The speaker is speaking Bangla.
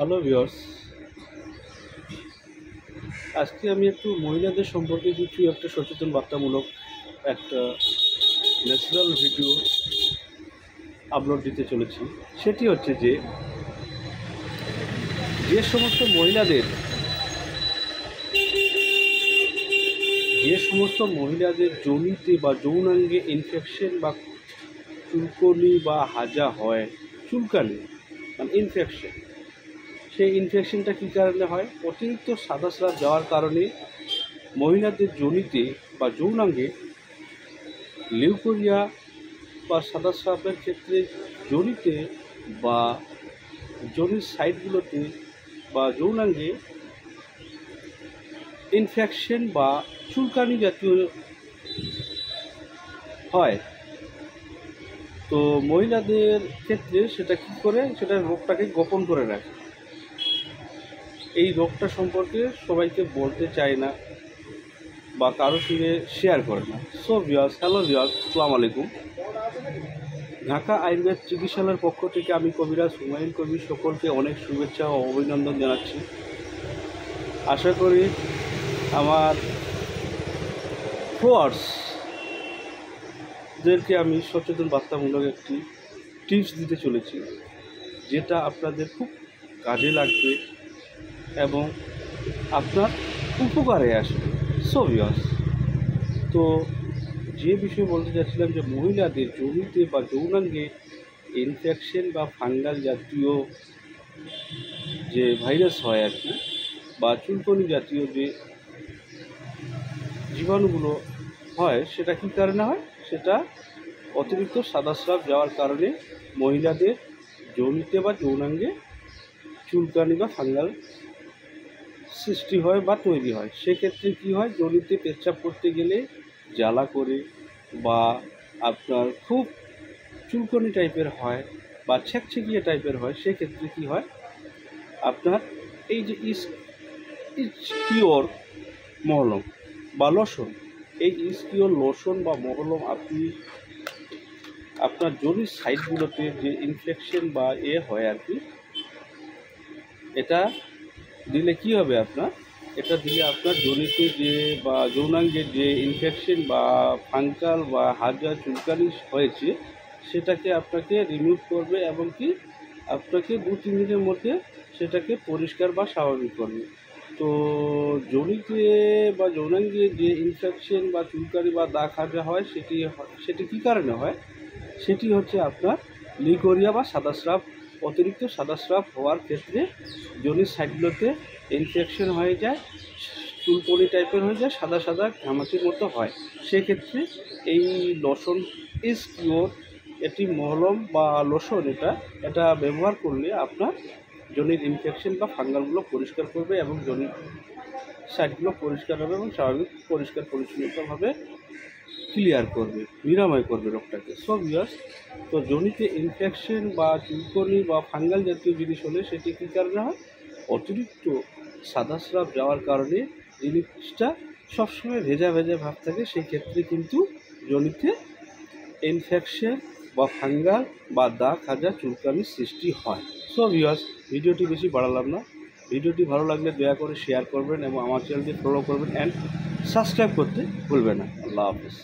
হ্যালো ভিউয়ার্স, আজকে আমি একটু মহিলাদের সম্পর্কে একটা সচেতন বার্তামূলক একটা ন্যাচারাল ভিডিও আপলোড দিতে চলেছি। সেটি হচ্ছে যে সমস্ত মহিলাদের যোনিতে বা যৌনাঙ্গে ইনফেকশন বা চুলকনি বা হাজা হয়, চুলকানি মানে ইনফেকশন, সেই ইনফেকশনটা কী কারণে হয়? অতিরিক্ত সাদা স্রাব যাওয়ার কারণে মহিলাদের যোনিতে বা যৌনাঙ্গে লিউকোরিয়া বা সাদা স্রাবের ক্ষেত্রে যোনিতে বা যোনির সাইডগুলোতে বা যৌনাঙ্গে ইনফেকশন বা চুলকানি জাতীয় হয়। তো মহিলাদের ক্ষেত্রে সেটা কী করে, সেটা রোগটাকে গোপন করে রাখে। এই রোগটা সম্পর্কে সবাইকে বলতে চায় না বা কারোর সঙ্গে শেয়ার করে না। সো ভিউয়ার্স, হ্যালো ভিউয়ার্স, আসসালামু আলাইকুম। ঢাকা আয়ুর্বেদ চিকিৎসালয়ের পক্ষ থেকে আমি কবিরাজ হুমায়ুন কবির সকলকে অনেক শুভেচ্ছা ও অভিনন্দন জানাচ্ছি। আশা করি আমার ফলোয়ার্সদেরকে আমি সচেতন বার্তামূলক একটি টিপস দিতে চলেছি, যেটা আপনাদের খুব কাজে লাগবে এবং আপনার উপকারে আসবে। সো ভিউয়ার্স, তো যে বিষয়ে বলতে চাচ্ছিলাম যে মহিলাদের যোনিতে বা যৌনাঙ্গে ইনফেকশন বা ফাঙ্গাল জাতীয় যে ভাইরাস হয় আর কি, বা চুলকনি জাতীয় যে জীবাণুগুলো হয়, সেটা কী কারণে হয়? সেটা অতিরিক্ত সাদা স্রাব যাওয়ার কারণে মহিলাদের যোনিতে বা যৌনাঙ্গে চুলকানি বা ফাঙ্গাল সৃষ্টি হয় বা তৈরি হয়। সেক্ষেত্রে কী হয়? যোনিতে পেচ্ছাপ করতে গেলে জ্বালা করে বা আপনার খুব চুলকনি টাইপের হয় বা ছেকছেকিয়ে টাইপের হয়। সেক্ষেত্রে কী হয়? আপনার এই যে ইসকিওর মহলম বা লোশন, এই ইসকিওর লোশন বা মহলম আপনি আপনার যোনির সাইডগুলোতে যে ইনফেকশন বা হয় আর কি, এটা দিলে কি হবে? এটা দিলে আপনার যোনিতে যে বা যৌনাঙ্গের যে ইনফেকশন বা ফাঙ্গাল বা হাজা চুলকানি হয়েছে, সেটাকে আপনাকে রিমুভ করবে এবং কি আপনাকে 2-3 দিনের মধ্যে সেটাকে পরিষ্কার বা স্বাভাবিক করবে। তো যোনিতে বা যৌনাঙ্গে যে ইনফেকশন বা চুলকানি বা দাগ হাজা হয়, সেটি কী কারণে হয়? সেটি হচ্ছে আপনার লিউকোরিয়া বা সাদা স্রাব, অতিরিক্ত সাদা স্রাব হওয়ার ক্ষেত্রে যোনির সাইডগুলোতে ইনফেকশন হয়ে যায়, চুলকনি টাইপের হয়ে যায়, সাদা সাদা ঘামাচির মতো হয়। সেক্ষেত্রে এই লোশন ইজ কিওর, এটি মহলম বা লোশন, এটা ব্যবহার করলে আপনার যোনির ইনফেকশন বা ফাঙ্গালগুলো পরিষ্কার করবে এবং যোনির সাইডগুলো পরিষ্কার হবে এবং স্বাভাবিক পরিষ্কার পরিচ্ছন্নতাভাবে ক্লিয়ার করবে, নিরাময় করবে রোগটাকে। সো ভিউয়ার্স, তো যোনিতে ইনফেকশন বা চুলকনি বা ফাঙ্গাল জাতীয় জিনিস হলে সেটি কী কারণে হয়? অতিরিক্ত সাদা স্রাব যাওয়ার কারণে জিনিসটা সবসময় ভেজা ভেজা ভাব থাকে। সেই ক্ষেত্রে কিন্তু যোনিতে ইনফেকশন বা ফাঙ্গাল বা দাগ হাজা চুলকানির সৃষ্টি হয়। সো ভিউয়ার্স, ভিডিওটি বেশি বাড়ালাম না। ভিডিওটি ভালো লাগলে দয়া করে শেয়ার করবেন এবং আমার চ্যানেলটি ফলো করবেন অ্যান্ড সাবস্ক্রাইব করতে ভুলবেন না। আল্লাহ হাফেজ।